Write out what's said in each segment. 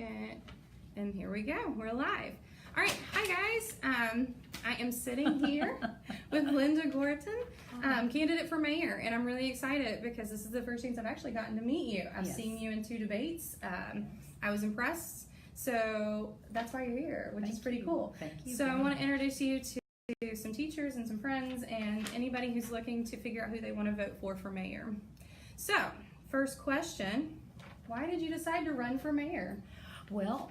second. And here we go. We're live. All right. Hi, guys. I am sitting here with Linda Gorton, candidate for mayor, and I'm really excited because this is the first chance I've actually gotten to meet you. I've seen you in 2 debates. I was impressed, so that's why you're here, which is pretty cool. Thank you. So I want to introduce you to some teachers and some friends and anybody who's looking to figure out who they want to vote for mayor. So, first question, why did you decide to run for mayor? Well,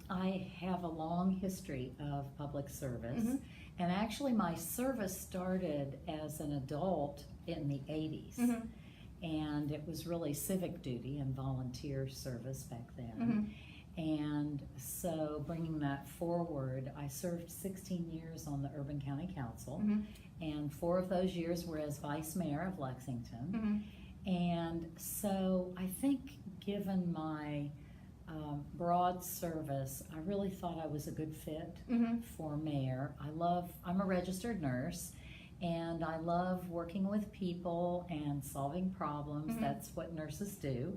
I have a long history of public service, and actually my service started as an adult in the 80s, and it was really civic duty and volunteer service back then. And so bringing that forward, I served 16 years on the Urban County Council, and 4 of those years were as vice mayor of Lexington. And so I think given my broad service, I really thought I was a good fit for mayor. I'm a registered nurse, and I love working with people and solving problems. That's what nurses do.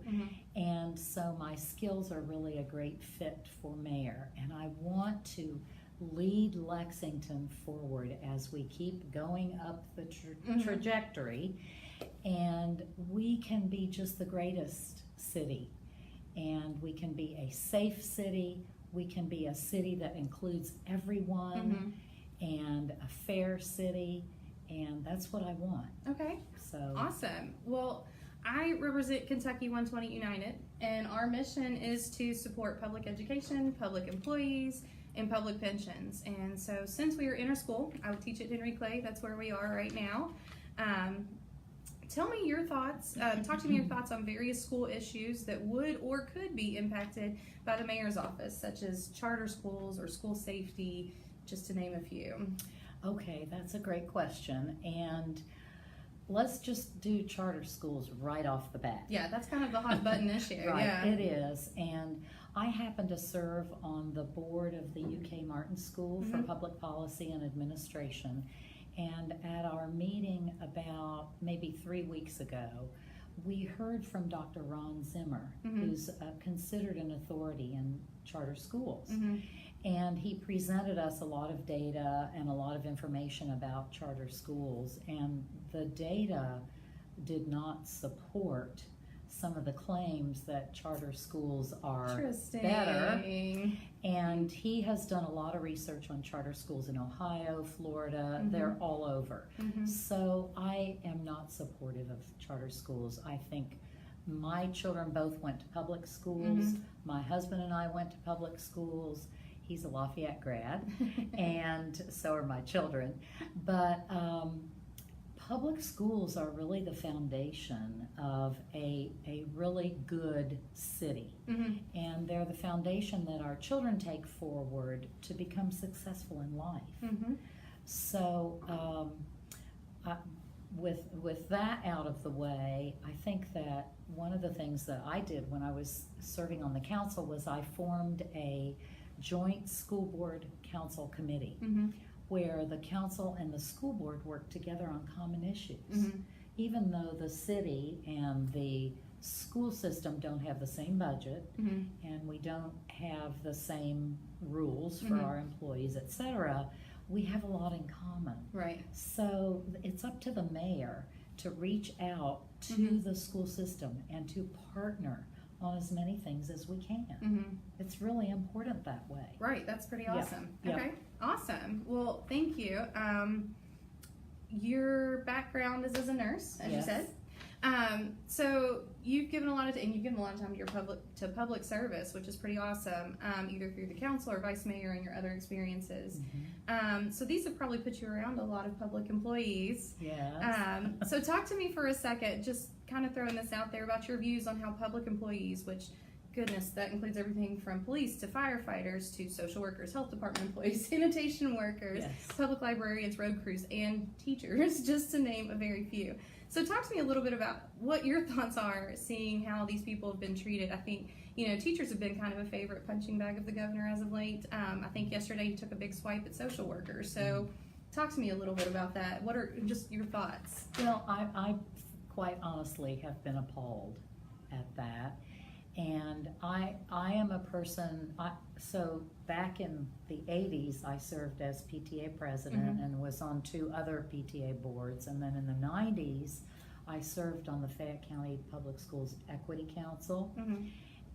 And so my skills are really a great fit for mayor. And I want to lead Lexington forward as we keep going up the trajectory. And we can be just the greatest city. And we can be a safe city. We can be a city that includes everyone and a fair city. And that's what I want. Okay. So awesome. Well, I represent Kentucky 120 United, and our mission is to support public education, public employees, and public pensions. And so since we are in our school, I would teach at Henry Clay. That's where we are right now. Tell me your thoughts, talk to me your thoughts on various school issues that would or could be impacted by the mayor's office, such as charter schools or school safety, just to name a few. Okay, that's a great question. And let's just do charter schools right off the bat. Yeah, that's kind of the hot button issue. Right, yeah. it is. And I happen to serve on the board of the UK Martin School for Public Policy and Administration. And at our meeting about maybe 3 weeks ago, we heard from Dr. Ron Zimmer, who's considered an authority in charter schools. And he presented us a lot of data and a lot of information about charter schools. And the data did not support some of the claims that charter schools are better. And he has done a lot of research on charter schools in Ohio, Florida, they're all over. So I am not supportive of charter schools. I think my children both went to public schools. My husband and I went to public schools. He's a Lafayette grad, and so are my children. But public schools are really the foundation of a really good city. And they're the foundation that our children take forward to become successful in life. So with that out of the way, I think that one of the things that I did when I was serving on the council was I formed a joint school board council committee where the council and the school board work together on common issues. Even though the city and the school system don't have the same budget and we don't have the same rules for our employees, etc., we have a lot in common. Right. So it's up to the mayor to reach out to the school system and to partner on as many things as we can. It's really important that way. Right, that's pretty awesome. Yep. Okay, awesome. Well, thank you. Your background is as a nurse, as you said. So you've given a lot of time to public service, which is pretty awesome, either through the council or vice mayor and your other experiences. So these have probably put you around a lot of public employees. Yes. So talk to me for a second, just kind of throwing this out there about your views on how public employees, which, goodness, that includes everything from police to firefighters to social workers, health department employees, sanitation workers, public librarians, road crews, and teachers, just to name a very few. So talk to me a little bit about what your thoughts are seeing how these people have been treated. I think, teachers have been kind of a favorite punching bag of the governor as of late. I think yesterday he took a big swipe at social workers. So talk to me a little bit about that. What are just your thoughts? Well, I quite honestly have been appalled at that. And I am a person, so back in the 80s, I served as PTA president and was on 2 other PTA boards. And then in the 90s, I served on the Fayette County Public Schools Equity Council.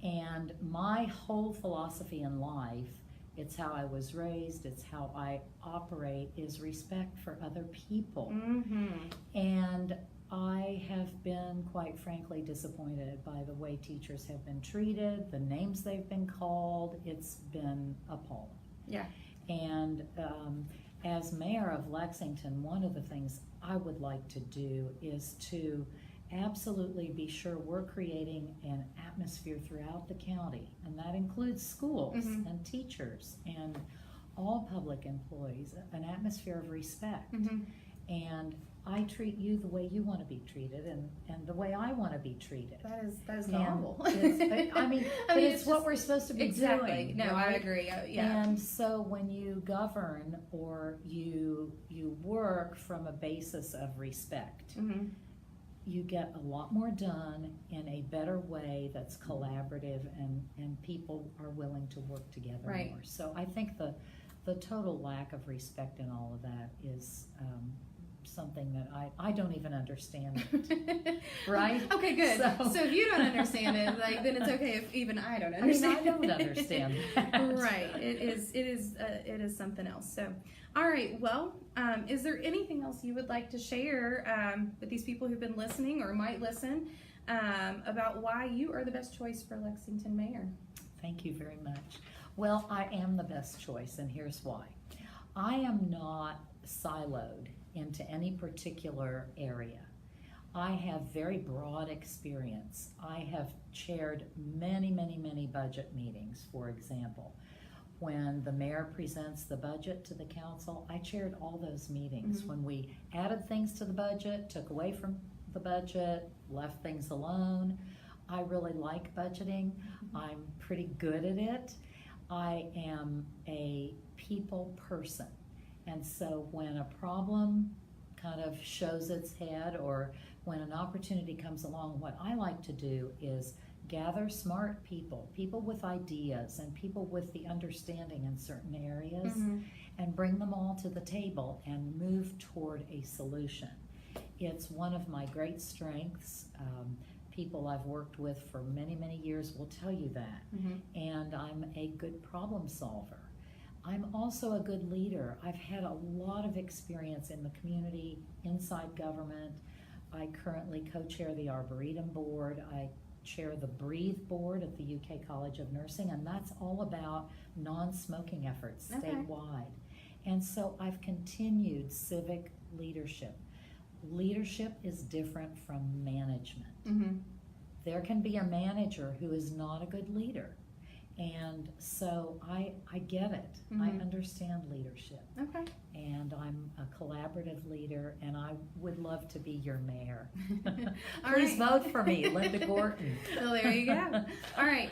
And my whole philosophy in life, it's how I was raised, it's how I operate, is respect for other people. And I have been, quite frankly, disappointed by the way teachers have been treated, the names they've been called. It's been appalling. Yeah. And as mayor of Lexington, one of the things I would like to do is to absolutely be sure we're creating an atmosphere throughout the county, and that includes schools and teachers and all public employees, an atmosphere of respect. And I treat you the way you want to be treated, and the way I want to be treated. That is novel. It's what we're supposed to be doing. No, right? I agree. Yeah. And so when you govern or you work from a basis of respect, you get a lot more done in a better way that's collaborative, and people are willing to work together more. So I think the total lack of respect in all of that is something that I don't even understand it. Right? Okay, good. So if you don't understand it, then it's okay if even I don't understand. I don't understand that. Right. It is something else. So, all right. Well, is there anything else you would like to share with these people who've been listening or might listen about why you are the best choice for Lexington mayor? Thank you very much. Well, I am the best choice, and here's why. I am not siloed into any particular area. I have very broad experience. I have chaired many, many, many budget meetings, for example. When the mayor presents the budget to the council, I chaired all those meetings. When we added things to the budget, took away from the budget, left things alone. I really like budgeting. I'm pretty good at it. I am a people person. And so when a problem kind of shows its head, or when an opportunity comes along, what I like to do is gather smart people, people with ideas and people with the understanding in certain areas, and bring them all to the table and move toward a solution. It's one of my great strengths. People I've worked with for many, many years will tell you that. And I'm a good problem solver. I'm also a good leader. I've had a lot of experience in the community, inside government. I currently co-chair the Arboretum Board. I chair the Breathe Board at the UK College of Nursing, and that's all about non-smoking efforts statewide. And so I've continued civic leadership. Leadership is different from management. There can be a manager who is not a good leader. And so I get it. I understand leadership. Okay. And I'm a collaborative leader, and I would love to be your mayor. Please vote for me, Linda Gorton. Well, there you go. All right.